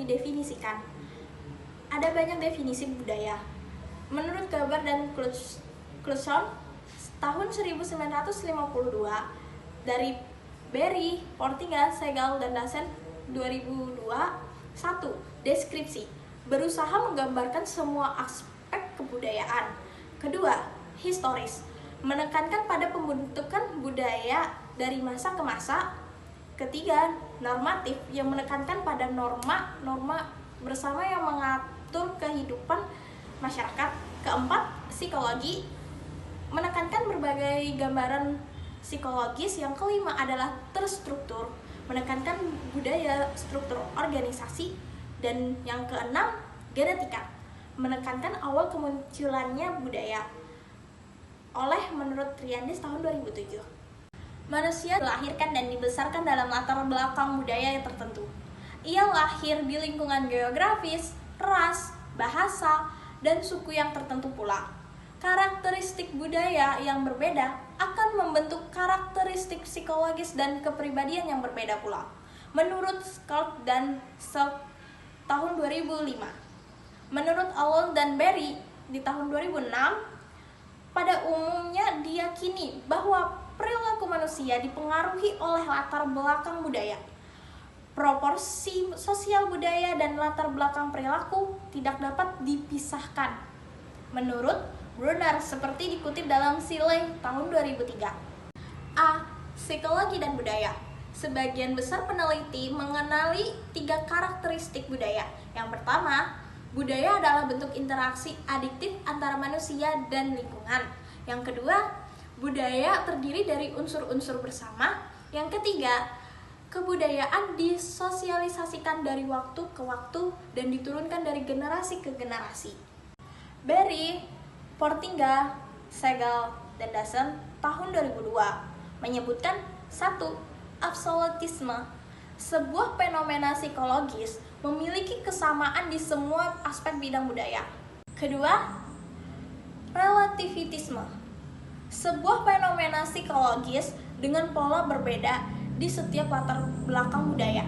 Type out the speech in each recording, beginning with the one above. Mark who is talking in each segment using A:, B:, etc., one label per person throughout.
A: didefinisikan. Ada banyak definisi budaya. Menurut Gabar dan Cluson tahun 1952, dari Berry, Portinga, Segal, dan Dasen 2002, 1. Deskripsi, berusaha menggambarkan semua aspek kebudayaan. Kedua, historis, menekankan pada pembentukan budaya dari masa ke masa. Ketiga, normatif, yang menekankan pada norma-norma bersama yang mengatur kehidupan masyarakat. Keempat, psikologi, menekankan berbagai gambaran psikologis. Yang kelima adalah terstruktur, menekankan budaya struktur organisasi. Dan yang keenam, genetika, menekankan awal kemunculannya budaya. Oleh menurut Triandis tahun 2007. Manusia dilahirkan dan dibesarkan dalam latar belakang budaya yang tertentu. Ia lahir di lingkungan geografis, ras, bahasa, dan suku yang tertentu pula. Karakteristik budaya yang berbeda akan membentuk karakteristik psikologis dan kepribadian yang berbeda pula. Menurut Scott dan Selk tahun 2005. Menurut Alon dan Berry di tahun 2006, pada umumnya diyakini bahwa perilaku manusia dipengaruhi oleh latar belakang budaya. Proporsi sosial budaya dan latar belakang perilaku tidak dapat dipisahkan. Menurut Brunner, seperti dikutip dalam Sile tahun 2003. A. Psikologi dan budaya. Sebagian besar peneliti mengenali 3 karakteristik budaya. Yang pertama, budaya adalah bentuk interaksi adiktif antara manusia dan lingkungan. Yang kedua, budaya terdiri dari unsur-unsur bersama. Yang ketiga, kebudayaan disosialisasikan dari waktu ke waktu dan diturunkan dari generasi ke generasi. Berry, Portinga, Segal, dan Dasen tahun 2002 menyebutkan 1. Absolutisme, sebuah fenomena psikologis memiliki kesamaan di semua aspek bidang budaya. Kedua, relativitisme, sebuah fenomena psikologis dengan pola berbeda di setiap latar belakang budaya.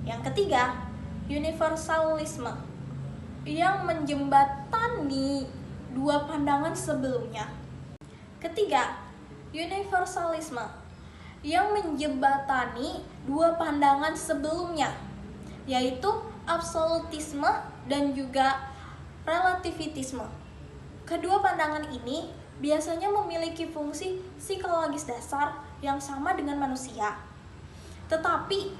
A: Yang ketiga, universalisme, yang menjembatani 2 pandangan sebelumnya. Ketiga, universalisme, yang menjembatani 2 pandangan sebelumnya, yaitu absolutisme dan juga relativitisme. Kedua pandangan ini biasanya memiliki fungsi psikologis dasar yang sama dengan manusia. Tetapi,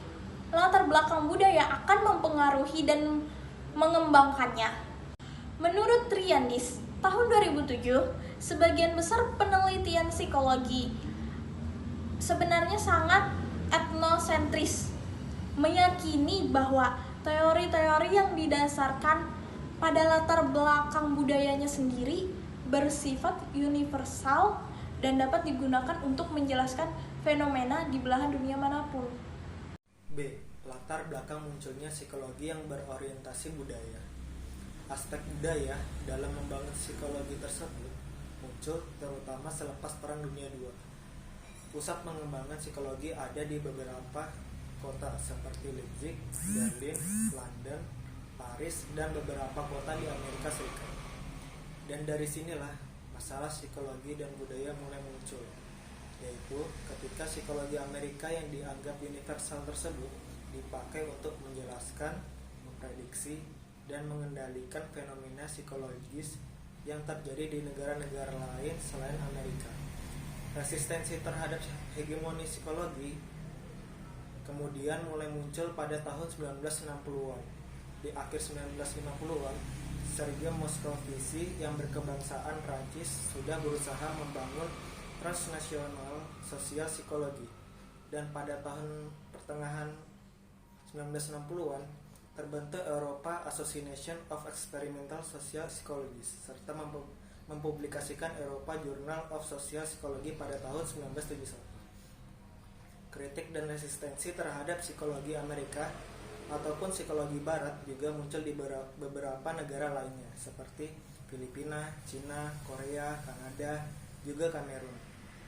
A: latar belakang budaya akan mempengaruhi dan mengembangkannya. Menurut Triandis, tahun 2007, sebagian besar penelitian psikologi sebenarnya sangat etnosentris, meyakini bahwa teori-teori yang didasarkan pada latar belakang budayanya sendiri bersifat universal dan dapat digunakan untuk menjelaskan fenomena di belahan dunia manapun.
B: B. Latar belakang munculnya psikologi yang berorientasi budaya. Aspek budaya dalam membangun psikologi tersebut muncul terutama selepas Perang Dunia II. Pusat pengembangan psikologi ada di beberapa kota seperti Leipzig, Berlin, London, Paris, dan beberapa kota di Amerika Serikat. Dan dari sinilah masalah psikologi dan budaya mulai muncul, yaitu ketika psikologi Amerika yang dianggap universal tersebut dipakai untuk menjelaskan, memprediksi, dan mengendalikan fenomena psikologis yang terjadi di negara-negara lain selain Amerika. Resistensi terhadap hegemoni psikologi kemudian mulai muncul pada tahun 1960-an. Di akhir 1950-an, Sergei Moscovici yang berkebangsaan Prancis sudah berusaha membangun transnasional sosial psikologi, dan pada tahun pertengahan 1960-an terbentuk Europa Association of Experimental Social Psychologists serta mempublikasikan Europa Journal of Social Psychology pada tahun 1971. Kritik dan resistensi terhadap psikologi Amerika ataupun psikologi Barat juga muncul di beberapa negara lainnya seperti Filipina, Cina, Korea, Kanada, juga Kamerun.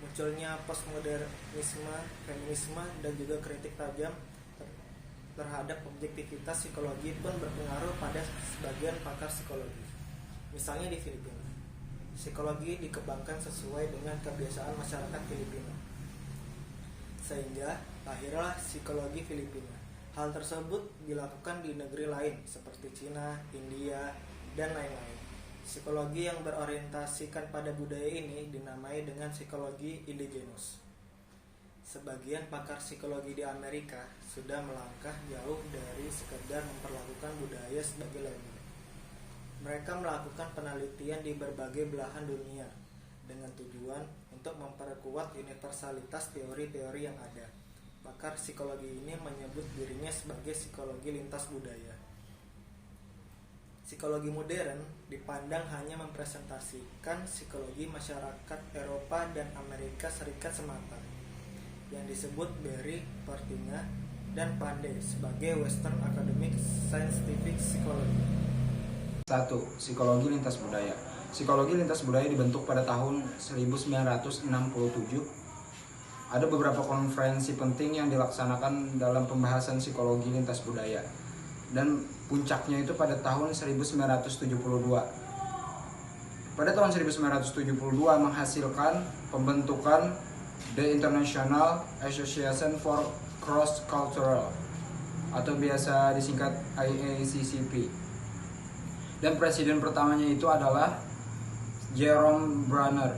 B: Munculnya postmodernisme, feminisme, dan juga kritik tajam terhadap objektivitas psikologi pun berpengaruh pada sebagian pakar psikologi. Misalnya di Filipina, psikologi dikembangkan sesuai dengan kebiasaan masyarakat Filipina, sehingga lahirlah psikologi Filipina. Hal tersebut dilakukan di negeri lain seperti Cina, India, dan lain-lain. Psikologi yang berorientasikan pada budaya ini dinamai dengan psikologi indigenous. Sebagian pakar psikologi di Amerika sudah melangkah jauh dari sekedar memperlakukan budaya sebagai label. Mereka melakukan penelitian di berbagai belahan dunia dengan tujuan untuk memperkuat universalitas teori-teori yang ada. Pakar psikologi ini menyebut dirinya sebagai psikologi lintas budaya. Psikologi modern dipandang hanya mempresentasikan psikologi masyarakat Eropa dan Amerika Serikat semata, yang disebut Berry, Portinga, dan Pandey sebagai Western Academic Scientific Psychology.
C: 1. Psikologi lintas budaya. Psikologi lintas budaya dibentuk pada tahun 1967. Ada beberapa konferensi penting yang dilaksanakan dalam pembahasan psikologi lintas budaya, dan puncaknya itu pada tahun 1972. Pada tahun 1972 menghasilkan pembentukan The International Association for Cross Cultural, atau biasa disingkat IACCP. Dan presiden pertamanya itu adalah Jerome Bruner.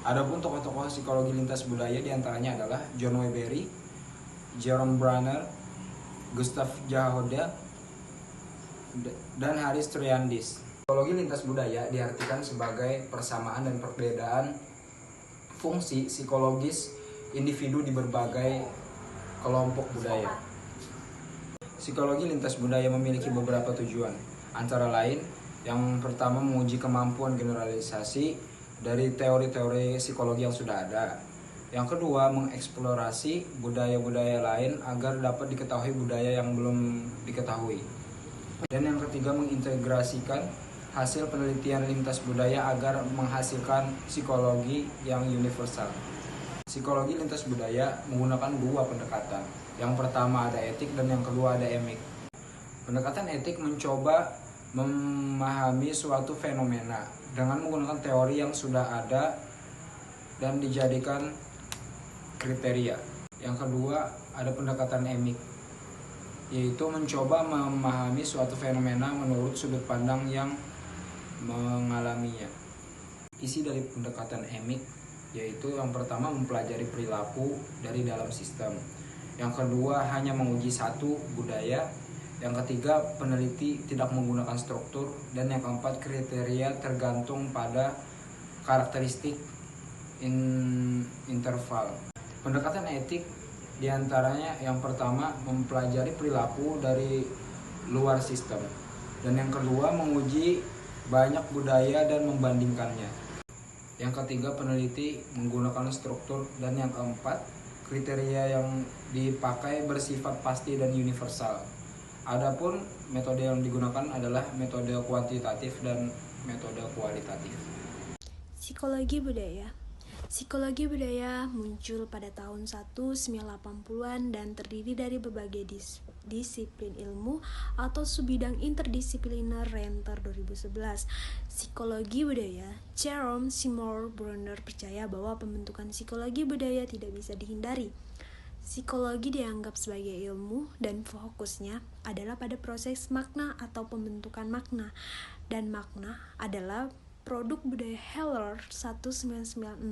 C: Adapun tokoh-tokoh psikologi lintas budaya diantaranya adalah John W. Berry, Jerome Bruner, Gustav Jahoda, dan Haris Triandis. Psikologi lintas budaya diartikan sebagai persamaan dan perbedaan fungsi psikologis individu di berbagai kelompok budaya. Psikologi lintas budaya memiliki beberapa tujuan, antara lain yang pertama menguji kemampuan generalisasi dari teori-teori psikologi yang sudah ada. Yang kedua, mengeksplorasi budaya-budaya lain agar dapat diketahui budaya yang belum diketahui. Dan yang ketiga, mengintegrasikan hasil penelitian lintas budaya agar menghasilkan psikologi yang universal. Psikologi lintas budaya menggunakan dua pendekatan. Yang pertama ada etik dan yang kedua ada emik. Pendekatan etik mencoba memahami suatu fenomena dengan menggunakan teori yang sudah ada dan dijadikan kriteria. Yang kedua ada pendekatan emik, yaitu mencoba memahami suatu fenomena menurut sudut pandang yang mengalaminya. Isi dari pendekatan emik yaitu yang pertama mempelajari perilaku dari dalam sistem, yang kedua hanya menguji satu budaya, yang ketiga peneliti tidak menggunakan struktur, dan yang keempat kriteria tergantung pada karakteristik interval. Pendekatan etik diantaranya yang pertama mempelajari perilaku dari luar sistem, dan yang kedua menguji banyak budaya dan membandingkannya. Yang ketiga peneliti menggunakan struktur, dan yang keempat kriteria yang dipakai bersifat pasti dan universal. Adapun metode yang digunakan adalah metode kuantitatif dan metode kualitatif.
A: Psikologi budaya. Psikologi budaya muncul pada tahun 1980-an dan terdiri dari berbagai disiplin ilmu atau subbidang interdisipliner Renter 2011. Psikologi budaya, Jerome Seymour Brunner percaya bahwa pembentukan psikologi budaya tidak bisa dihindari. Psikologi dianggap sebagai ilmu dan fokusnya adalah pada proses makna atau pembentukan makna, dan makna adalah produk budaya Heller 1996.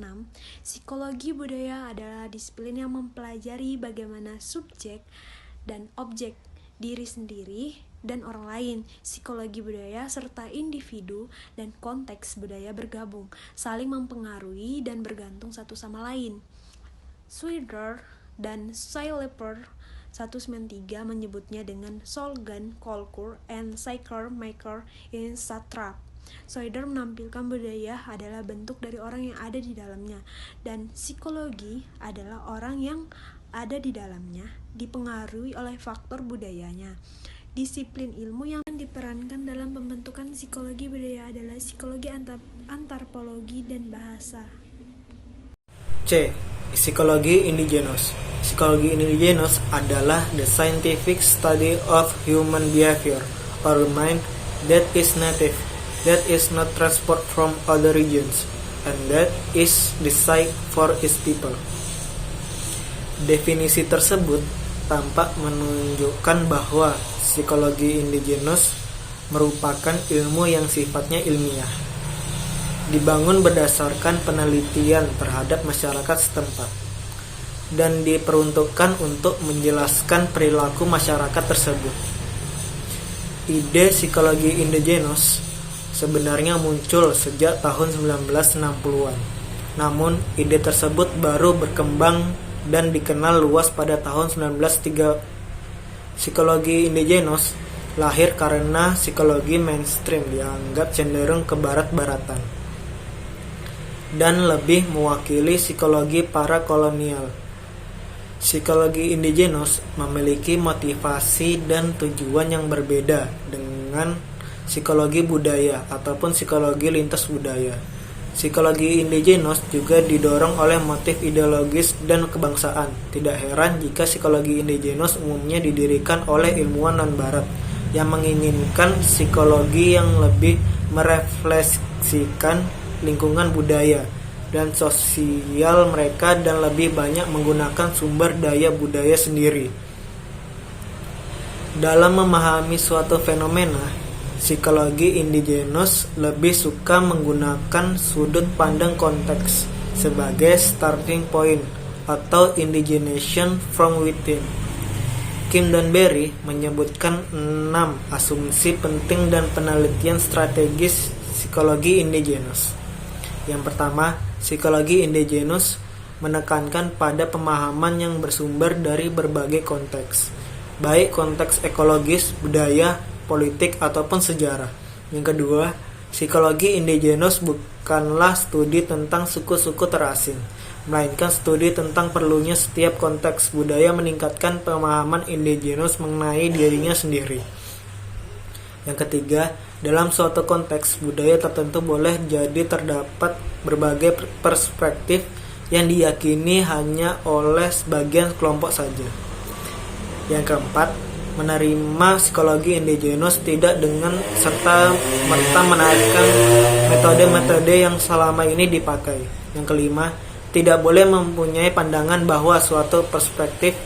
A: Psikologi budaya adalah disiplin yang mempelajari bagaimana subjek dan objek, diri sendiri dan orang lain, psikologi budaya serta individu dan konteks budaya bergabung, saling mempengaruhi dan bergantung satu sama lain. Schwider dan Schleifer 1993 menyebutnya dengan Solgan, Kultur, and Psycher Maker in Satrap. Schwider menampilkan budaya adalah bentuk dari orang yang ada di dalamnya, dan psikologi adalah orang yang ada di dalamnya, dipengaruhi oleh faktor budayanya. Disiplin ilmu yang diperankan dalam pembentukan psikologi budaya adalah psikologi antropologi dan bahasa.
B: C. Psikologi indigenous. Psikologi indigenous adalah the scientific study of human behavior or mind that is native, that is not transport from other regions, and that is designed for its people. Definisi tersebut tampak menunjukkan bahwa psikologi indigenous merupakan ilmu yang sifatnya ilmiah, dibangun berdasarkan penelitian terhadap masyarakat setempat, dan diperuntukkan untuk menjelaskan perilaku masyarakat tersebut. Ide psikologi indigenous sebenarnya muncul sejak tahun 1960-an. Namun, ide tersebut baru berkembang dan dikenal luas pada tahun 1930. Psikologi indigenous lahir karena psikologi mainstream dianggap cenderung ke barat-baratan dan lebih mewakili psikologi para kolonial. Psikologi indigenous memiliki motivasi dan tujuan yang berbeda dengan psikologi budaya ataupun psikologi lintas budaya. Psikologi indigenous juga didorong oleh motif ideologis dan kebangsaan. Tidak heran jika psikologi indigenous umumnya didirikan oleh ilmuwan non-barat yang menginginkan psikologi yang lebih merefleksikan lingkungan budaya dan sosial mereka dan lebih banyak menggunakan sumber daya budaya sendiri. Dalam memahami suatu fenomena, psikologi indigenous lebih suka menggunakan sudut pandang konteks sebagai starting point atau indigenation from within. Kim dan Berry menyebutkan 6 asumsi penting dan penelitian strategis psikologi indigenous. Yang pertama, psikologi indigenous menekankan pada pemahaman yang bersumber dari berbagai konteks, baik konteks ekologis, budaya, politik, ataupun sejarah. Yang kedua, psikologi indigenous bukanlah studi tentang suku-suku terasing, melainkan studi tentang perlunya setiap konteks budaya meningkatkan pemahaman indigenous mengenai dirinya sendiri. Yang ketiga, dalam suatu konteks budaya tertentu boleh jadi terdapat berbagai perspektif yang diyakini hanya oleh sebagian kelompok saja. Yang keempat, menerima psikologi indigenous tidak dengan serta-merta menaikkan metode-metode yang selama ini dipakai. Yang kelima, tidak boleh mempunyai pandangan bahwa suatu perspektif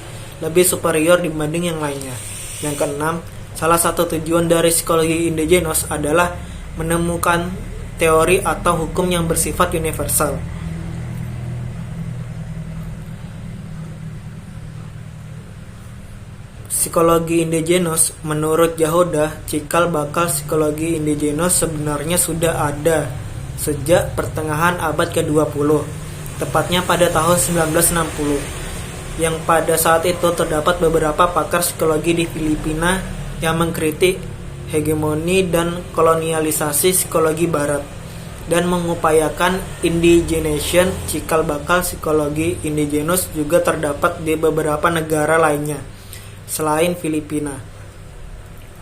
B: lebih superior dibanding yang lainnya. Yang keenam, salah satu tujuan dari psikologi indigenous adalah menemukan teori atau hukum yang bersifat universal. Psikologi indigenous menurut Yahuda, cikal bakal psikologi indigenous sebenarnya sudah ada sejak pertengahan abad ke-20, tepatnya pada tahun 1960, yang pada saat itu terdapat beberapa pakar psikologi di Filipina yang mengkritik hegemoni dan kolonialisasi psikologi barat dan mengupayakan indigenation. Cikal bakal psikologi indigenous juga terdapat di beberapa negara lainnya selain Filipina.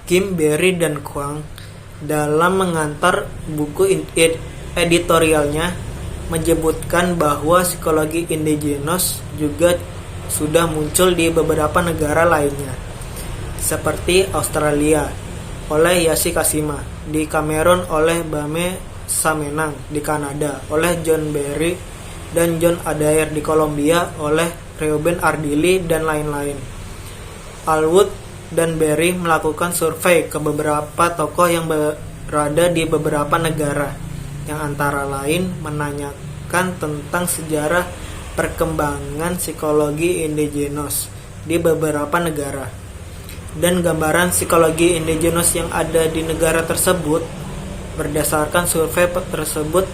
B: Kim, Berry, dan Kwang dalam mengantar buku editorialnya menyebutkan bahwa psikologi indigenous juga sudah muncul di beberapa negara lainnya, seperti Australia oleh Yashi Kashima, di Kamerun oleh Bame Samenang, di Kanada oleh John Berry dan John Adair, di Kolombia oleh Reuben Ardili, dan lain-lain. Allwood dan Berry melakukan survei ke beberapa tokoh yang berada di beberapa negara, yang antara lain menanyakan tentang sejarah perkembangan psikologi indigenous di beberapa negara. Dan gambaran psikologi indigenous yang ada di negara tersebut berdasarkan survei tersebut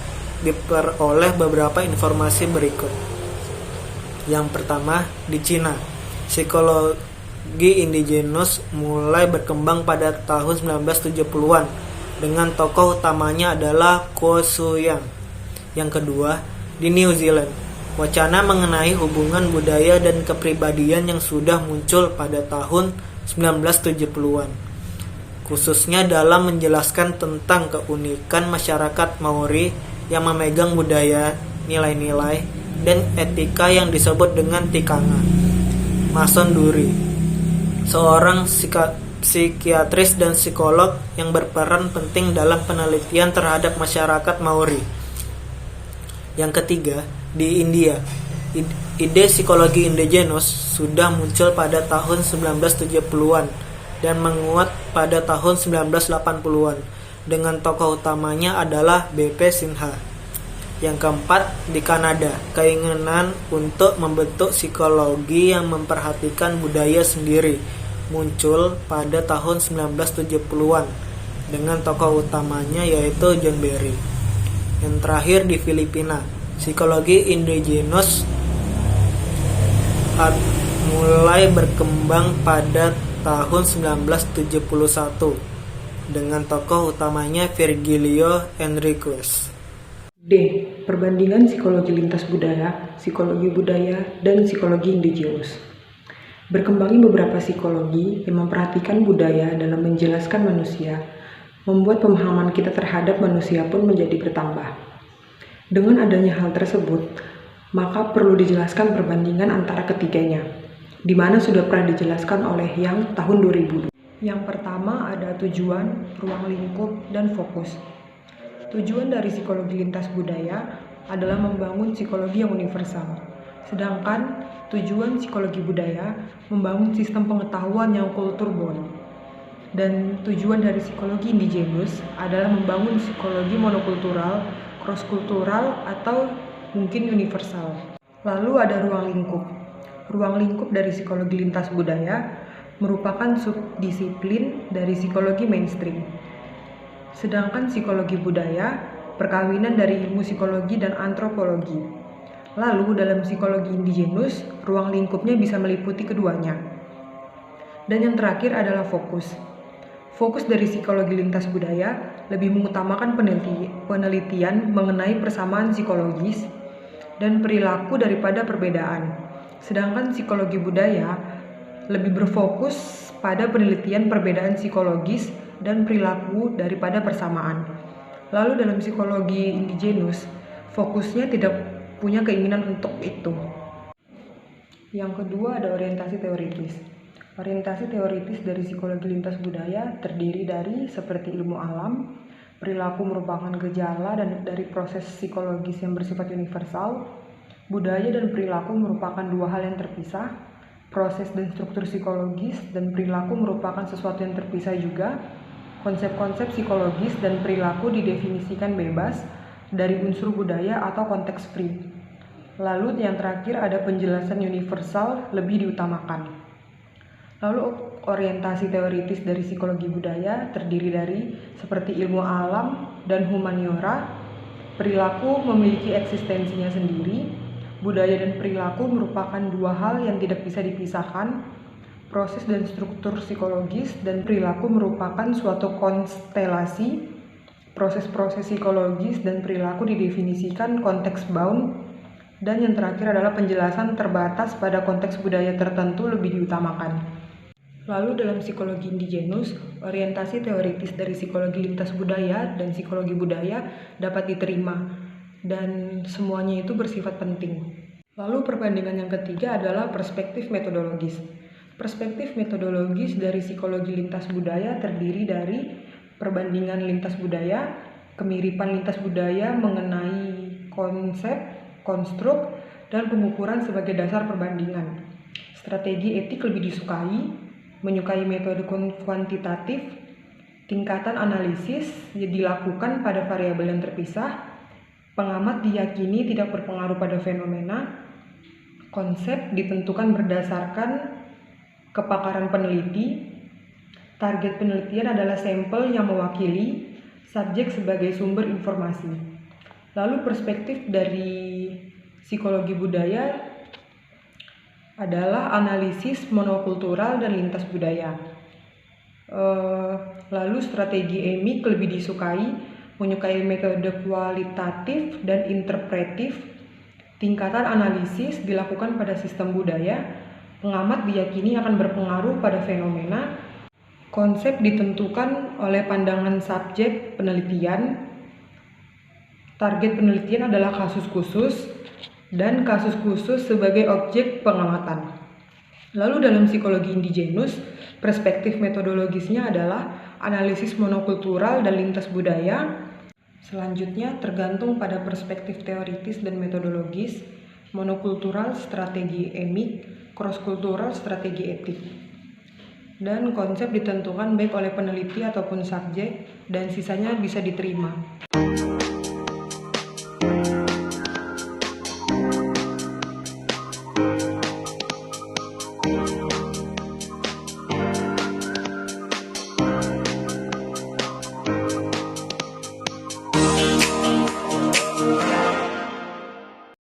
B: diperoleh beberapa informasi berikut. Yang pertama, di Cina, psikologi indigenous mulai berkembang pada tahun 1970-an dengan tokoh utamanya adalah Kuo Suyang. Yang kedua, di New Zealand, wacana mengenai hubungan budaya dan kepribadian yang sudah muncul pada tahun 1970-an, khususnya dalam menjelaskan tentang keunikan masyarakat Maori yang memegang budaya, nilai-nilai, dan etika yang disebut dengan tikanga. Mason Duri, seorang psikiatris dan psikolog yang berperan penting dalam penelitian terhadap masyarakat Maori. Yang ketiga, di India, ide psikologi indigenous sudah muncul pada tahun 1970-an dan menguat pada tahun 1980-an dengan tokoh utamanya adalah B.P. Sinha. Yang keempat, di Kanada, keinginan untuk membentuk psikologi yang memperhatikan budaya sendiri muncul pada tahun 1970-an dengan tokoh utamanya yaitu John Berry. Yang terakhir di Filipina, psikologi indigenous mulai berkembang pada tahun 1971 dengan tokoh utamanya Virgilio Enriquez.
D: D. Perbandingan psikologi lintas budaya, psikologi budaya, dan psikologi indigenous. Berkembangnya beberapa psikologi yang memperhatikan budaya dalam menjelaskan manusia, membuat pemahaman kita terhadap manusia pun menjadi bertambah. Dengan adanya hal tersebut, maka perlu dijelaskan perbandingan antara ketiganya, di mana sudah pernah dijelaskan oleh Yang tahun 2000. Yang pertama ada tujuan, ruang lingkup, dan fokus. Tujuan dari psikologi lintas budaya adalah membangun psikologi yang universal, sedangkan tujuan psikologi budaya membangun sistem pengetahuan yang kulturborn. Dan tujuan dari psikologi indigenous adalah membangun psikologi monokultural, cross-kultural, atau mungkin universal. Lalu ada ruang lingkup. Ruang lingkup dari psikologi lintas budaya merupakan subdisiplin dari psikologi mainstream. Sedangkan psikologi budaya, perkawinan dari ilmu psikologi dan antropologi. Lalu dalam psikologi indigenous, ruang lingkupnya bisa meliputi keduanya. Dan yang terakhir adalah fokus. Fokus dari psikologi lintas budaya lebih mengutamakan penelitian mengenai persamaan psikologis dan perilaku daripada perbedaan. Sedangkan psikologi budaya lebih berfokus pada penelitian perbedaan psikologis dan perilaku daripada persamaan. Lalu dalam psikologi indigenous, fokusnya tidak punya keinginan untuk itu. Yang kedua ada orientasi teoritis. Orientasi teoritis dari psikologi lintas budaya terdiri dari seperti ilmu alam, perilaku merupakan gejala dan dari proses psikologis yang bersifat universal, budaya dan perilaku merupakan dua hal yang terpisah, proses dan struktur psikologis dan perilaku merupakan sesuatu yang terpisah juga. Konsep-konsep psikologis dan perilaku didefinisikan bebas dari unsur budaya atau konteks free. Lalu yang terakhir ada penjelasan universal lebih diutamakan. Lalu orientasi teoritis dari psikologi budaya terdiri dari seperti ilmu alam dan humaniora, perilaku memiliki eksistensinya sendiri, budaya dan perilaku merupakan dua hal yang tidak bisa dipisahkan. Proses dan struktur psikologis dan perilaku merupakan suatu konstelasi. Proses-proses psikologis dan perilaku didefinisikan konteks bound. Dan yang terakhir adalah penjelasan terbatas pada konteks budaya tertentu lebih diutamakan. Lalu dalam psikologi indigenous, orientasi teoritis dari psikologi lintas budaya dan psikologi budaya dapat diterima. Dan semuanya itu bersifat penting. Lalu perbandingan yang ketiga adalah perspektif metodologis. Perspektif metodologis dari psikologi lintas budaya terdiri dari perbandingan lintas budaya, kemiripan lintas budaya mengenai konsep, konstruk, dan pengukuran sebagai dasar perbandingan. Strategi etik lebih disukai, menyukai metode kuantitatif, tingkatan analisis yang dilakukan pada variabel yang terpisah, pengamat diyakini tidak berpengaruh pada fenomena, konsep ditentukan berdasarkan kepakaran peneliti, target penelitian adalah sampel yang mewakili, subjek sebagai sumber informasi. Lalu perspektif dari psikologi budaya adalah analisis monokultural dan lintas budaya. Lalu strategi EMIC lebih disukai, menyukai metode kualitatif dan interpretif. Tingkatan analisis dilakukan pada sistem budaya. Pengamat diyakini akan berpengaruh pada fenomena. Konsep ditentukan oleh pandangan subjek penelitian. Target penelitian adalah kasus khusus. dan kasus khusus sebagai objek pengamatan. Lalu dalam psikologi indigenus, perspektif metodologisnya adalah analisis monokultural dan lintas budaya. Selanjutnya tergantung pada perspektif teoritis dan metodologis, monokultural strategi emik, cross-kultural strategi etik. Dan konsep ditentukan baik oleh peneliti ataupun subjek, dan sisanya bisa diterima.